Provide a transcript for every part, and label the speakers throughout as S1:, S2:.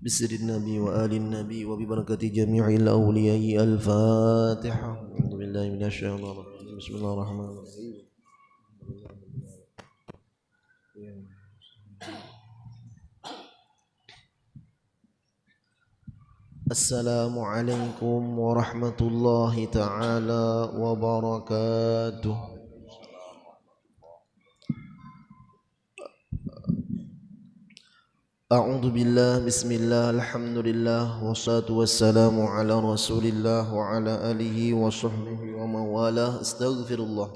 S1: بسر النبي وآل النبي وببركة جميع الأولياء الفاتحة. أعوذ بالله من الشيطان الرجيم. بسم الله الرحمن الرحيم. السلام عليكم ورحمة الله تعالى وبركاته. أعوذ بالله بسم الله الحمد لله والصلاة والسلام على رسول الله وعلى آله وصحبه ومن والاه. أستغفر الله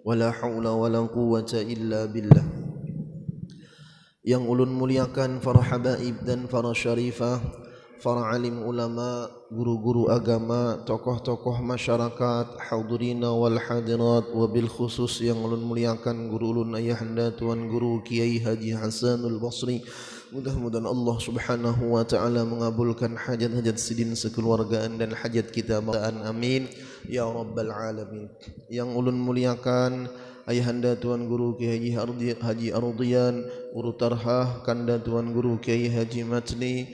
S1: ولا حول ولا قوة إلا بالله. Yang ulun muliakan para habaib dan para syarifah, para alim ulama, guru-guru agama, tokoh-tokoh masyarakat, hadirina wal hadirat, wabil khusus yang ulun muliakan guru ulun ayahanda Tuan Guru Kiai Haji Hasanul Basri. Mudah-mudahan Allah subhanahu wa ta'ala mengabulkan hajat-hajat sidin sekeluargaan dan hajat kita ba'an, amin ya rabbal alamin. Yang ulun muliakan ayahanda Tuan Guru Kiai Haji Ardian, Guru Tarhah, kanda Tuan Guru Kiai Haji Matni,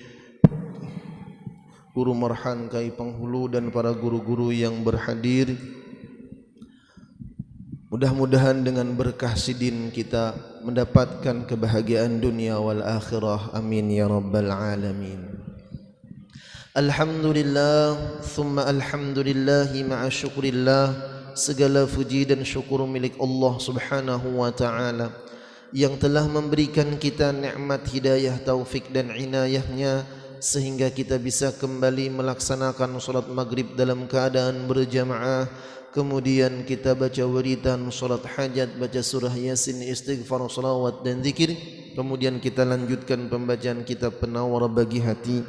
S1: Guru Marhan Kai Penghulu dan para guru-guru yang berhadir. Mudah-mudahan dengan berkah sidin kita mendapatkan kebahagiaan dunia wal akhirah, amin ya rabbal alamin. Alhamdulillah thumma alhamdulillahi ma'a syukrillah. Segala puji dan syukur milik Allah subhanahu wa ta'ala yang telah memberikan kita nikmat hidayah, taufik dan inayahnya sehingga kita bisa kembali melaksanakan salat maghrib dalam keadaan berjamaah. Kemudian kita baca wiridan, salat hajat, baca surah Yasin, istighfar, salawat dan zikir. Kemudian kita lanjutkan pembacaan kitab penawar bagi hati.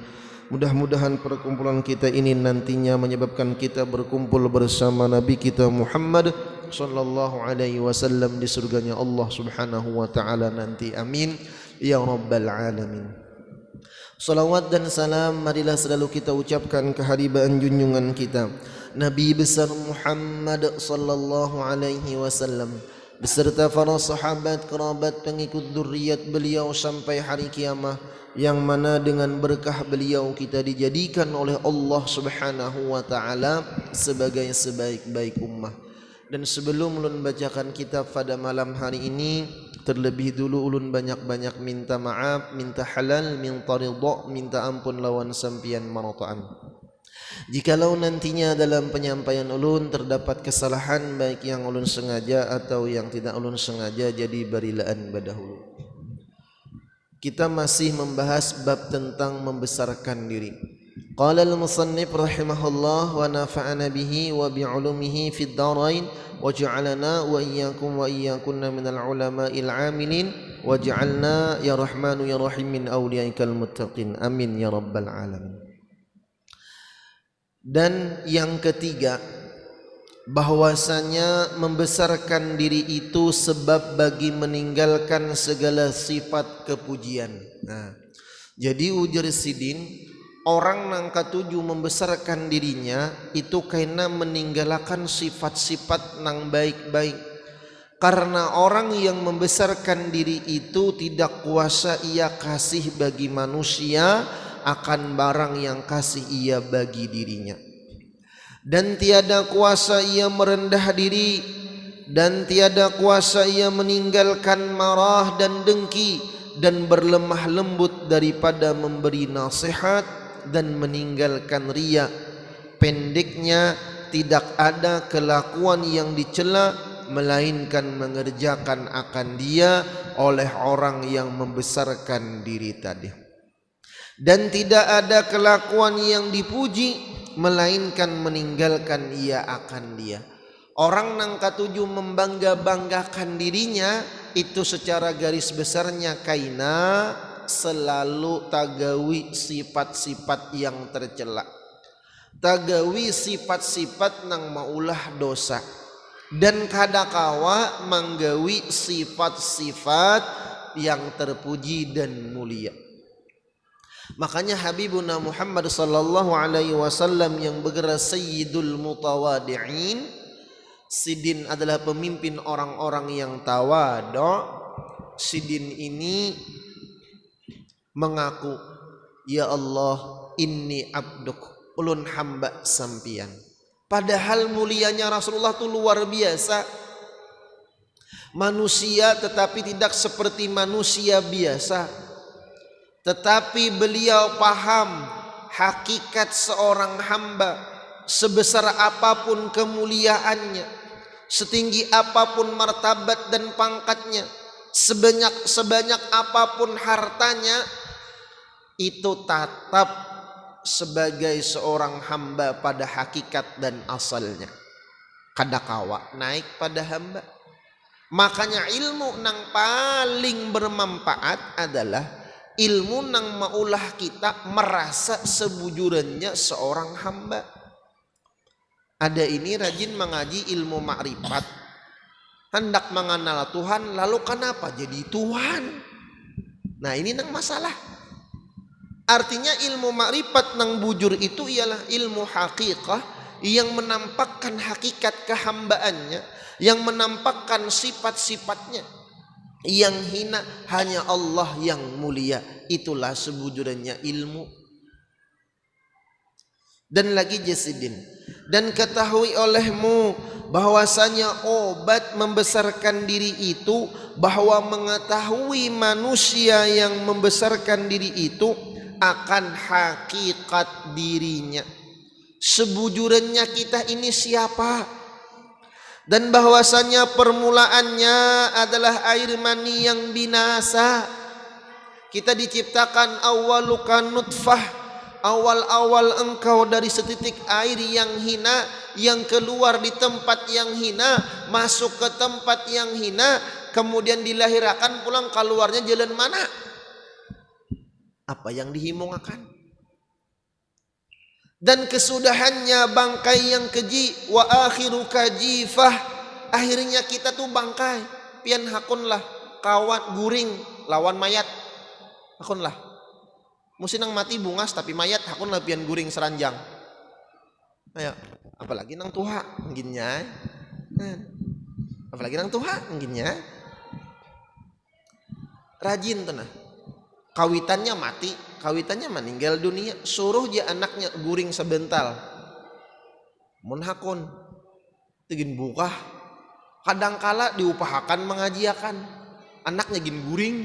S1: Mudah-mudahan perkumpulan kita ini nantinya menyebabkan kita berkumpul bersama Nabi kita Muhammad sallallahu alaihi wasallam di surganya Allah subhanahu wa ta'ala nanti, amin ya rabbal alamin. Salawat dan salam marilah selalu kita ucapkan keharibaan junjungan kita Nabi besar Muhammad sallallahu alaihi wasallam beserta para sahabat, kerabat, pengikut zuriat beliau sampai hari kiamat, yang mana dengan berkah beliau kita dijadikan oleh Allah subhanahu wa ta'ala sebagai sebaik-baik ummah. Dan sebelum ulun bacakan kitab pada malam hari ini, terlebih dulu ulun banyak-banyak minta maaf, minta halal, minta ridha, minta ampun lawan sampian marataan. Jikalau nantinya dalam penyampaian ulun terdapat kesalahan, baik yang ulun sengaja atau yang tidak ulun sengaja, jadi barilaan badahulu. Kita masih membahas bab tentang membesarkan diri. Qala al-musannif rahimahullah wa nafa'ana bihi wa bi'ulumihi fid darain wa ja'alana wa iyyakum wa iyyakunna minal ulama'il 'amilin wa ja'alna ya rahmanu ya rahim min awliyaikal muttaqin, amin ya rabbal alamin. Dan yang ketiga, bahwasanya membesarkan diri itu sebab bagi meninggalkan segala sifat kepujian. Nah, jadi ujar sidin, orang nang katuju membesarkan dirinya itu karena meninggalkan sifat-sifat nang baik-baik. Karena orang yang membesarkan diri itu tidak kuasa ia kasih bagi manusia akan barang yang kasih ia bagi dirinya, dan tiada kuasa ia merendah diri, dan tiada kuasa ia meninggalkan marah dan dengki, dan berlemah lembut daripada memberi nasihat, dan meninggalkan riya. Pendeknya, tidak ada kelakuan yang dicela melainkan mengerjakan akan dia oleh orang yang membesarkan diri tadi. Dan tidak ada kelakuan yang dipuji melainkan meninggalkan ia akan dia. Orang nang katuju membangga-banggakan dirinya itu secara garis besarnya kaina selalu tagawi sifat-sifat yang tercela, tagawi sifat-sifat nang maulah dosa, dan kadakawa manggawi sifat-sifat yang terpuji dan mulia. Makanya Habibuna Muhammad sallallahu alaihi wasallam yang bergerak sayyidul mutawadi'in, sidin adalah pemimpin orang-orang yang tawadhu. Sidin ini mengaku Ya Allah, inni abduk, ulun hamba sampian. Padahal mulianya Rasulullah itu luar biasa. Manusia tetapi tidak seperti manusia biasa. Tetapi beliau paham hakikat seorang hamba. Sebesar apapun kemuliaannya, setinggi apapun martabat dan pangkatnya, sebanyak apapun hartanya, itu tetap sebagai seorang hamba pada hakikat dan asalnya. Kadakawa naik pada hamba. Makanya ilmu nang paling bermanfaat adalah ilmu nang maulah kita merasa sebujurannya seorang hamba. Ada ini rajin mengaji ilmu makrifat, hendak mengenal Tuhan, lalu kenapa jadi Tuhan? Nah ini nang masalah. Artinya ilmu makrifat nang bujur itu ialah ilmu hakikah yang menampakkan hakikat kehambaannya, yang menampakkan sifat-sifatnya. Yang hina hanya Allah yang mulia. Itulah sebujurannya ilmu. Dan lagi jasidin, dan ketahui olehmu bahwasanya obat membesarkan diri itu, bahwa mengetahui manusia yang membesarkan diri itu akan hakikat dirinya, sebujurannya kita ini siapa, dan bahwasanya permulaannya adalah air mani yang binasa. Kita diciptakan awaluka nutfah, awal-awal engkau dari setitik air yang hina, yang keluar di tempat yang hina, masuk ke tempat yang hina, kemudian dilahirkan pulang, keluarnya jalan mana? Apa yang dihimungakan? Dan kesudahannya bangkai yang keji, wa akhiru kajifah, akhirnya kita tuh bangkai. Pian hakunlah kawan guring lawan mayat, hakunlah musim nang mati bungas tapi mayat hakunlah pian guring seranjang. Ayo, apalagi nang tuha mungkinnya, apalagi nang tuha mungkinnya. Rajin tuh nah, kawitannya mati, kawitannya meninggal dunia, suruh dia anaknya guring sebental. Mun hakun tegin buka, kadangkala diupahakan mengajiakan, anaknya gin guring.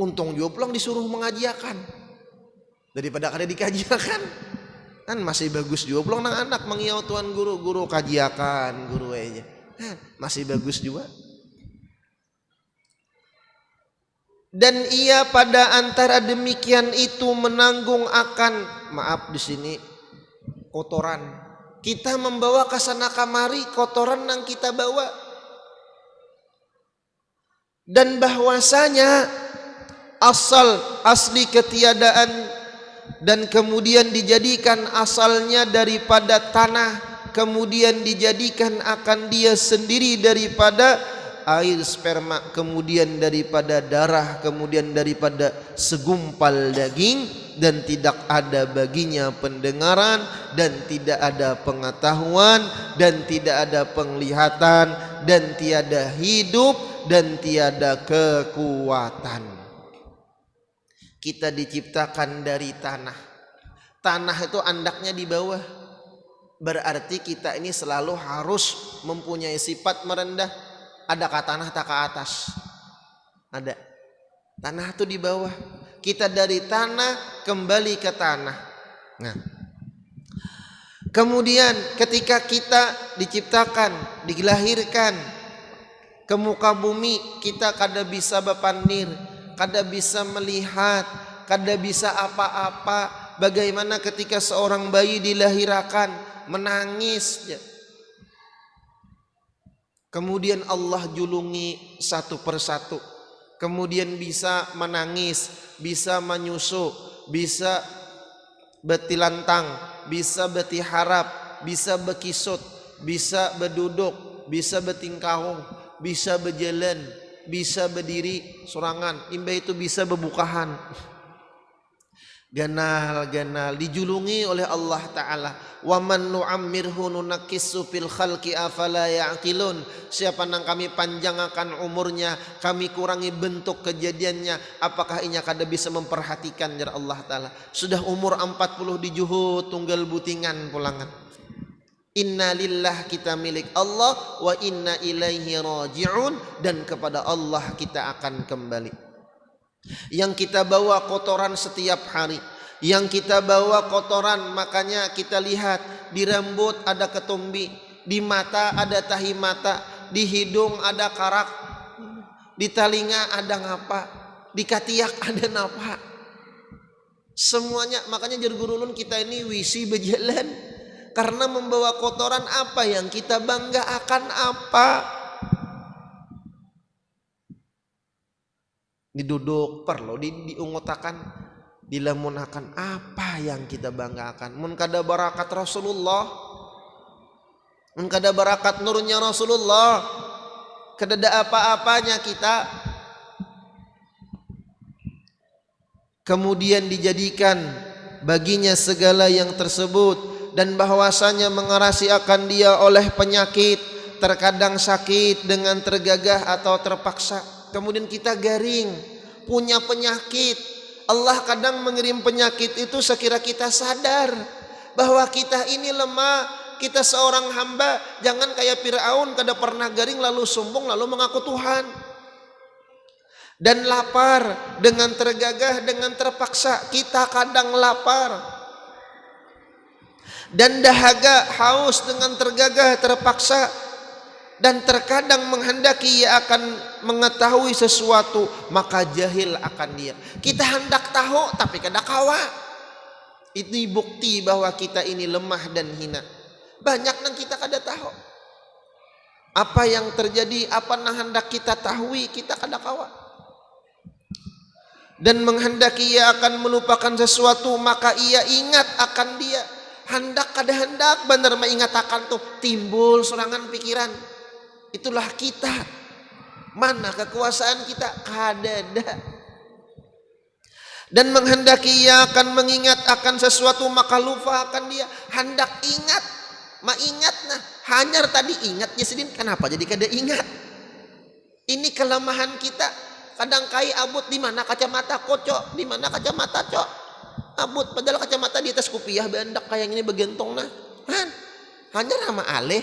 S1: Untung juga pulang disuruh mengajiakan daripada kada dikajiakan. Kan masih bagus juga pulang nang anak mengiau tuan guru kajiakan guru aja. Masih bagus juga. Dan ia pada antara demikian itu menanggung akan, maaf di sini kotoran. Kita membawa ke sana kamari kotoran yang kita bawa. Dan bahwasanya asli ketiadaan dan kemudian dijadikan asalnya daripada tanah, kemudian dijadikan akan dia sendiri daripada air sperma, kemudian daripada darah, kemudian daripada segumpal daging, dan tidak ada baginya pendengaran, dan tidak ada pengetahuan, dan tidak ada penglihatan, dan tiada hidup, dan tiada kekuatan. Kita diciptakan dari tanah. Tanah itu andaknya di bawah. Berarti kita ini selalu harus mempunyai sifat merendah. Adakah tanah tak ke atas? Ada. Tanah itu di bawah. Kita dari tanah kembali ke tanah. Nah, kemudian ketika kita diciptakan, dilahirkan ke muka bumi, kita kada bisa bepandir, kada bisa melihat, kada bisa apa-apa. Bagaimana ketika seorang bayi dilahirkan, menangis. Kemudian Allah julungi satu persatu. Kemudian bisa menangis, bisa menyusu, bisa betilantang, bisa betiharap, bisa bekisut, bisa beduduk, bisa betingkahung, bisa berjalan, bisa berdiri sorangan. Imba itu bisa bebukahan. ganal-ganal, dijulungi oleh Allah Ta'ala. Wa man nu'ammirhu nunakkisu fil khalqi afala ya'qilun. Siapa nang kami panjangkan umurnya, kami kurangi bentuk kejadiannya, apakah inya kada bisa memperhatikan jar Allah Ta'ala. Sudah umur 40 di juhud tunggal butingan pulangan. Inna lillah, kita milik Allah, wa inna ilaihi raji'un, dan kepada Allah kita akan kembali. Yang kita bawa kotoran setiap hari, yang kita bawa kotoran, makanya kita lihat di rambut ada ketumbi, di mata ada tahi mata, di hidung ada karak, di telinga ada ngapa, di katiak ada napa, semuanya. Makanya jar gurulun kita ini wisi berjalan karena membawa kotoran. Apa yang kita bangga akan apa? Diduduk perlu diungotakan, dilamunakan apa yang kita banggakan. Mun kada barakat Rasulullah, mun kada barakat nurnya Rasulullah, kada ada apa-apanya kita. Kemudian dijadikan baginya segala yang tersebut, dan bahwasanya mengerasi akan dia oleh penyakit, terkadang sakit dengan tergagah atau terpaksa. Kemudian kita garing, punya penyakit. Allah kadang mengirim penyakit itu sekira kita sadar bahwa kita ini lemah, kita seorang hamba. Jangan kayak Firaun kada pernah garing lalu sombong lalu mengaku Tuhan. Dan lapar dengan tergagah, dengan terpaksa, kita kadang lapar. Dan dahaga, haus dengan tergagah, terpaksa. Dan terkadang menghendaki ia akan mengetahui sesuatu, maka jahil akan dia. Kita hendak tahu tapi kada kawa. Itu bukti bahwa kita ini lemah dan hina. Banyak nang kita kada tahu. Apa yang terjadi, apa nang hendak kita tahui, kita kada kawa. Dan menghendaki ia akan melupakan sesuatu, maka ia ingat akan dia. Hendak kada hendak benar mengingat akan tuh, timbul serangan pikiran. Itulah kita. Mana kekuasaan kita? Kada ada. Dan menghendaki ia akan mengingat akan sesuatu, maka lupa akan dia. Hendak ingat, maingat nah. Hanyar tadi ingatnya sedin, kenapa jadi kada ingat? Ini kelemahan kita. Kadang kai abut di mana kacamata kocok, di mana kacamata cok. Abut padahal kacamata di atas kupiah bandak kayak ini begentong nah. Hanyar sama aleh.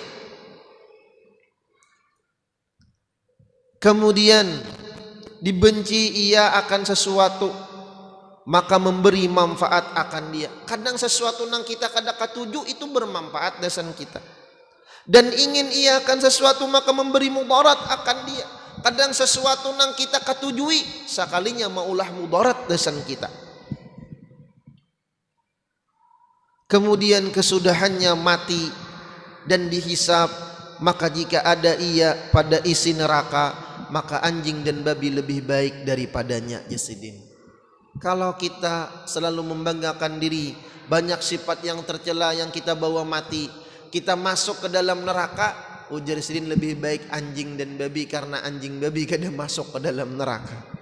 S1: Kemudian dibenci ia akan sesuatu, maka memberi manfaat akan dia. Kadang sesuatu nang kita kada katuju itu bermanfaat dasan kita. Dan ingin ia akan sesuatu, maka memberi mudarat akan dia. Kadang sesuatu nang kita katujui, sekalinya maulah mudarat dasan kita. Kemudian kesudahannya mati dan dihisap, maka jika ada ia pada isi neraka, maka anjing dan babi lebih baik daripadanya. Yasidin. Kalau kita selalu membanggakan diri, banyak sifat yang tercela yang kita bawa mati, kita masuk ke dalam neraka, ujar Yasidin lebih baik anjing dan babi, karena anjing babi kada masuk ke dalam neraka.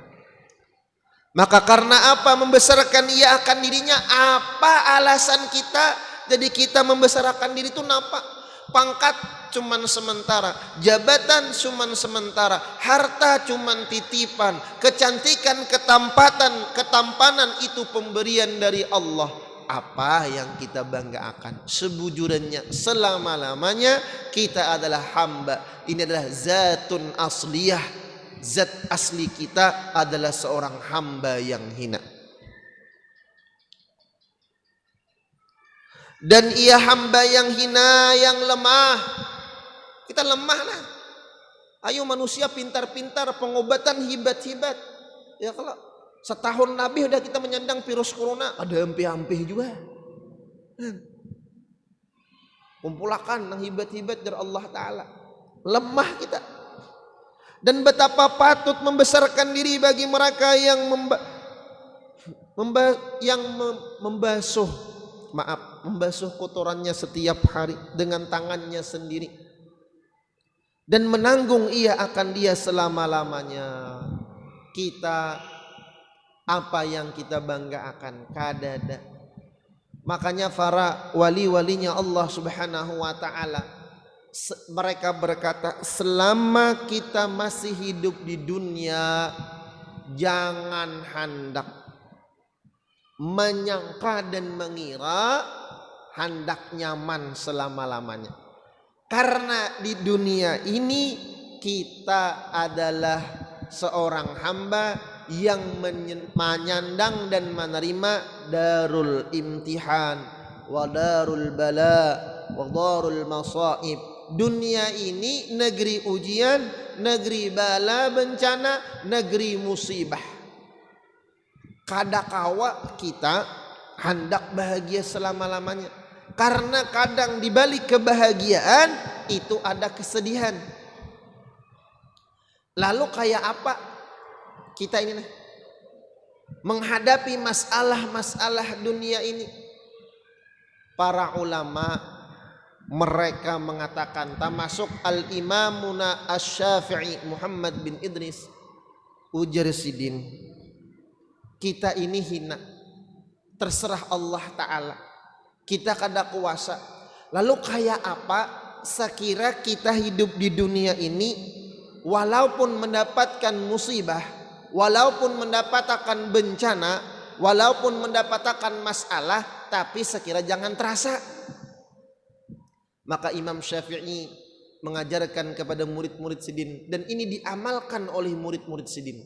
S1: Maka karena apa membesarkan ia akan dirinya? Apa alasan kita? Jadi kita membesarkan diri itu napa? Pangkat cuman sementara, jabatan cuman sementara, harta cuman titipan, kecantikan, ketampanan itu pemberian dari Allah. Apa yang kita banggakan? Sebujurnya, selama-lamanya kita adalah hamba. Ini adalah zatun asliyah. Zat asli kita adalah seorang hamba yang hina. Dan ia hamba yang hina, yang lemah. Kita lemah lah. Ayo manusia pintar-pintar, pengobatan hibat-hibat. Ya kalau setahun lebih udah kita menyandang virus corona, ada hampir-hampir juga. Kumpulakan nang hibat-hibat dari Allah Ta'ala. Lemah kita. Dan betapa patut membesarkan diri bagi mereka yang membasuh kotorannya setiap hari dengan tangannya sendiri, dan menanggung ia akan dia selama-lamanya. Kita Apa yang kita banggakan kadada. Makanya para wali-walinya Allah Subhanahu wa taala mereka berkata, selama kita masih hidup di dunia jangan hendak menyangka dan mengira hendak nyaman selama-lamanya. Karena di dunia ini kita adalah seorang hamba yang menyandang dan menerima darul imtihan wa darul bala wa darul masaib. Dunia ini negeri ujian, negeri bala bencana, negeri musibah. Kadakawa kita hendak bahagia selama-lamanya, karena kadang di balik kebahagiaan itu ada kesedihan. Lalu kayak apa kita ini menghadapi masalah-masalah dunia ini? Para ulama mereka mengatakan, termasuk al-imamuna asy-Syafi'i Muhammad bin Idris, ujar sidin, kita ini hina, terserah Allah Ta'ala, kita kada kuasa. Lalu kayak apa sekira kita hidup di dunia ini, walaupun mendapatkan musibah, walaupun mendapatkan bencana, walaupun mendapatkan masalah, tapi sekira jangan terasa. Maka Imam Syafi'i mengajarkan kepada murid-murid sidin, dan ini diamalkan oleh murid-murid sidin.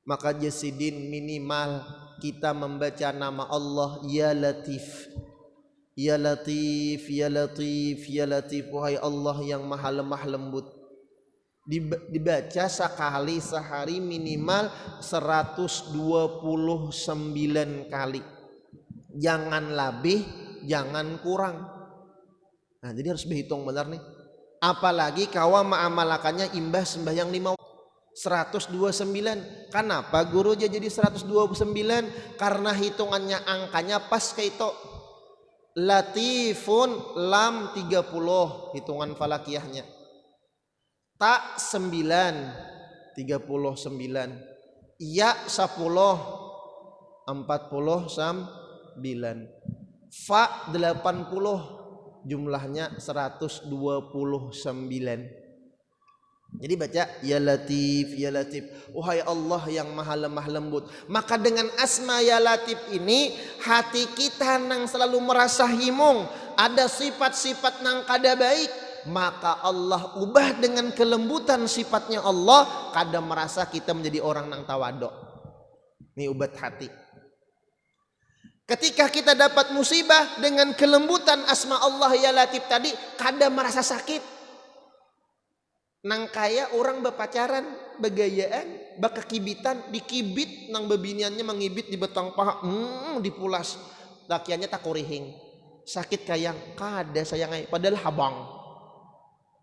S1: Maka jasidin minimal kita membaca nama Allah, Ya Latif, Ya Latif, Ya Latif, Ya Latif, wahai Allah yang maha lemah lembut. Dibaca sekali sehari minimal 129 kali. Jangan lebih, jangan kurang. Nah, jadi harus berhitung benar nih. Apalagi kawa mengamalakannya imbah sembahyang 5 129. Kenapa guru jadi 129? Karena hitungannya angkanya pas kayak itu. Latifun lam 30 hitungan falakiyahnya. Ta 9 39. Ya 10 49. Fa 80 jumlahnya 129. Jadi baca Ya Latif, Ya Latif, wahai Allah yang maha lemah lembut. Maka dengan asma Ya Latif ini hati kita nang selalu merasa himung, ada sifat-sifat nang kada baik, maka Allah ubah dengan kelembutan sifatnya Allah, kada merasa kita menjadi orang nang tawaduk. Ini ubat hati. Ketika kita dapat musibah, dengan kelembutan asma Allah Ya Latif tadi, kada merasa sakit. Nang kaya orang berpacaran, begayaan, bakakibitan, dikibit nang bebiniannya mengibit di betang paha, dipulas, lakiannya tak kurihing, sakit kayang, kada sayangai, padahal habang.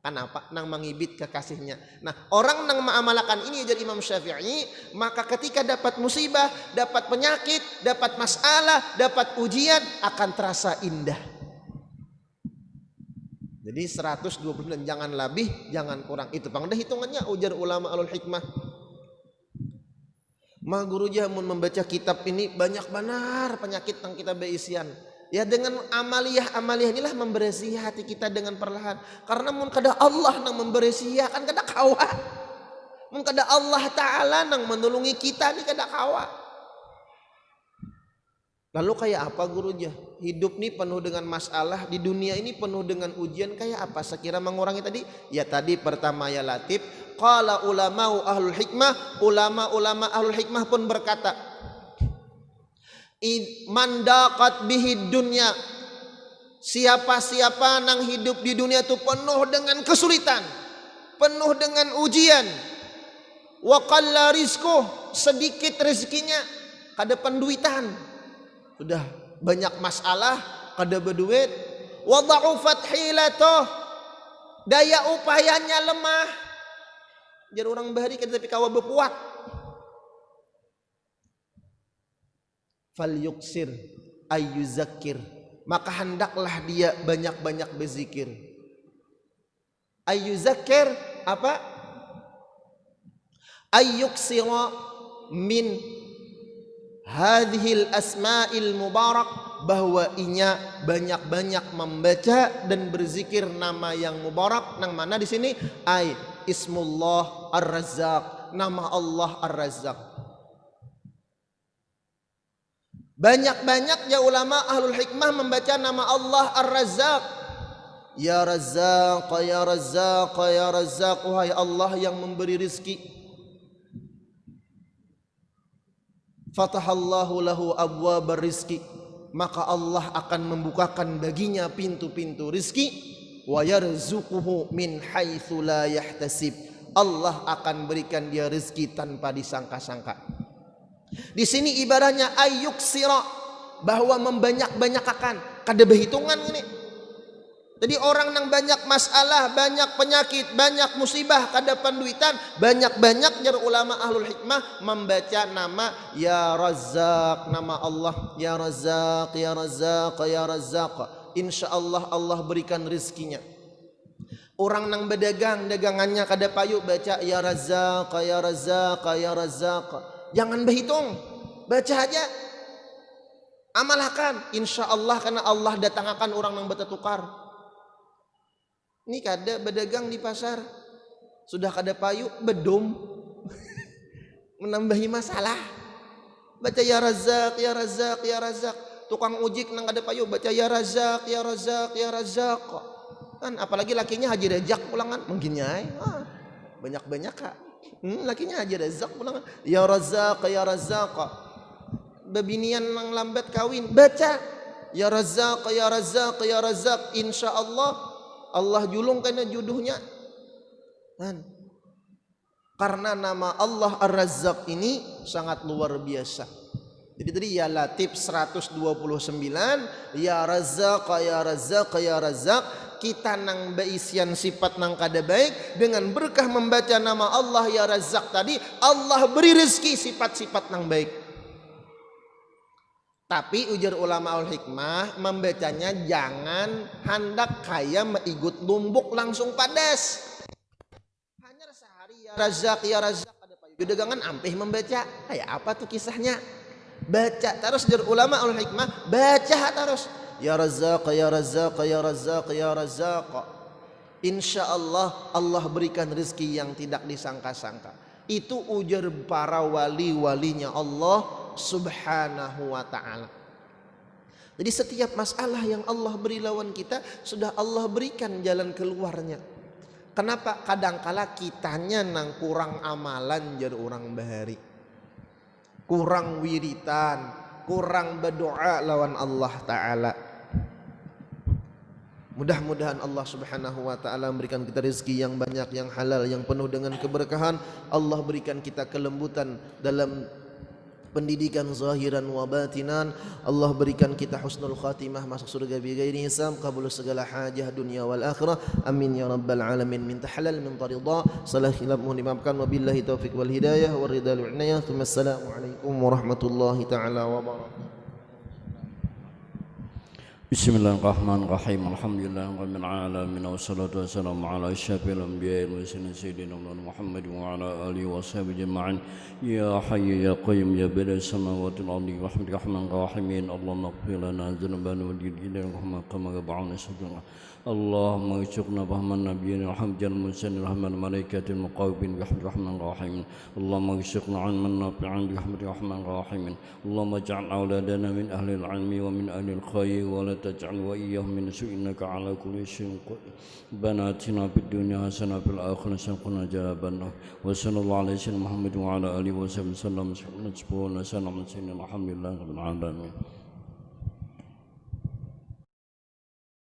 S1: Kenapa? Nang mengibit kekasihnya. Nah, orang nang mengamalkan ini jadi Imam Syafi'i, maka ketika dapat musibah, dapat penyakit, dapat masalah, dapat ujian, akan terasa indah. Jadi 129, jangan lebih, jangan kurang. Itu pangdah hitungannya ujar ulama alul hikmah. Mah guru jamun membaca kitab ini banyak benar penyakit yang kita beisian. Ya dengan amaliyah inilah memberesi hati kita dengan perlahan. Karena mun kada Allah nang memberesi kan kada kawa. Mun kada Allah Ta'ala nang menolongi kita ni kada kawa. Lalu kayak apa gurunya? Hidup nih penuh dengan masalah, di dunia ini penuh dengan ujian, kayak apa sekira mengurangi tadi? Ya tadi pertama Ya Latif. Qala ulama'u ahlul hikmah, ulama-ulama ahlul hikmah pun berkata, mandaqat bihid dunya, siapa-siapa nang hidup di dunia itu penuh dengan kesulitan, penuh dengan ujian, wa qalla rizquh, sedikit rezekinya, kada penduitan, sudah banyak masalah, kada berduit, wa dha'ufat hilatuh, daya upayanya lemah, jar orang bahari kada tapi kawa bepuat. Fal yuksir ayyuzakir, maka hendaklah dia banyak-banyak berzikir. Ayyuzakir apa? Ayyuksira min hadhil asma'il mubarak, bahwa inya banyak-banyak membaca dan berzikir nama yang mubarak. Nang mana di sini ai ismullah ar-razzaq, nama Allah ar-razzaq. Banyak-banyak ya ulama ahlul hikmah membaca nama Allah ar-razzaq. Ya razzaq ya razzaq ya razzaq, wahai Allah yang memberi rizki. Fatahallahu lahu abwabar rizki, maka Allah akan membukakan baginya pintu-pintu rizki. Wa yarzuquhu min haitsu la yahtasib, Allah akan berikan dia rizki tanpa disangka-sangka. Di sini ibaratnya ayyuksira, bahwa membanyak-banyakan, kada berhitungan ini. Jadi orang yang banyak masalah, banyak penyakit, banyak musibah, kada panduitan, banyak-banyak jar ulama ahlul hikmah membaca nama ya Razzaq, nama Allah ya Razzaq ya Razzaq ya Razzaq. Insyaallah Allah berikan rizkinya. Orang yang berdagang, dagangannya kada payu, baca ya Razzaq ya Razzaq ya Razzaq. Jangan berhitung, baca aja, amalkan, insyaallah, karena Allah datangkan orang yang bertukar. Ini kada berdagang di pasar, sudah kada payu, bedom menambahi masalah. Baca ya Razzaq ya Razzaq ya Razzaq. Tukang ojek nang kada payu, baca ya Razzaq ya Razzaq ya Razzaq. Kan apalagi lakinya Haji Rajak pulangan, mungkinnya banyak-banyak kak. Lakinya Haji Rajak pulangan, ya Razzaq ya Razzaq. Bebinian nang lambat kawin, baca ya Razzaq ya Razzaq ya Razzaq. Insyaallah Allah julung karena jodohnya kan? Karena nama Allah Ar-Razzaq ini sangat luar biasa. Jadi tadi ya Latif 129, ya Razzaq ya Razzaq ya Razzaq. Kita nang beisian sifat nang kada baik, dengan berkah membaca nama Allah ya Razzaq tadi, Allah beri rezeki sifat-sifat nang baik. Tapi ujar ulama al-hikmah, membacanya jangan hendak kayak meigut lumbuk langsung padas. Hanya sehari ya Razzaq ya Razzaq, ada payu dagangan ampih membaca. Kayak apa tuh kisahnya? Baca terus, ujar ulama al-hikmah, baca terus. Ya Razzaq ya Razzaq ya Razzaq ya Razzaq. Insyaallah Allah berikan rezeki yang tidak disangka-sangka. Itu ujar para wali-walinya Allah Subhanahu wa ta'ala. Jadi setiap masalah yang Allah beri lawan kita, sudah Allah berikan jalan keluarnya. Kenapa? Kadangkala kitanya nang kurang amalan jar orang bahari, kurang wiritan, kurang berdoa lawan Allah ta'ala. Mudah-mudahan Allah Subhanahu wa ta'ala memberikan kita rezeki yang banyak, yang halal, yang penuh dengan keberkahan. Allah berikan kita kelembutan dalam pendidikan zahiran wa batinan. Allah berikan kita husnul khatimah, masuk surga bi ghairi hisab, qabul segala hajah dunia wal akhirah. Amin ya rabbal alamin. Minta halal, minta ridha, salah khilaf mohon dimaafkan. Wabillahi taufiq wal hidayah wa ridha wal inayah. Assalamualaikum warahmatullahi taala wabarakatuh.
S2: Bismillahirrahmanirrahim. Alhamdulillahirabbil alamin, wassalatu wassalamu ala asyrafil anbiya'i wal mursalin sayyidina Muhammad wa ala alihi washabihi ajma'in. Ya hayyu ya qayyum ya badi'us samawati wal ardi rahmatika arhamar rahimin. Allahumma ighfir lana dzunubana wa dinana kama ghafarna sabana. Allahumma ij'alna fahman nabiyyin alhamdulillah mursalin rahman malaikatil muqawwin bi rahmanir rahim. Allahumma ij'alna 'ilman nafi'an bi rahmanir rahim. Allahumma ij'al auladana min ahli al-'ilmi wa min ahli al-khayr wa la taj'al wa iyyahum min su'in innaka 'ala kulli syai'in qadir. Rabbana atina fid dunya hasanah wa fil akhirati hasanah wa qina adzabannar. Wa sallallahu alaihi wasallam Muhammad wa ala alihi wa sahbihi wasallam. Alhamdulillah rabbil alamin.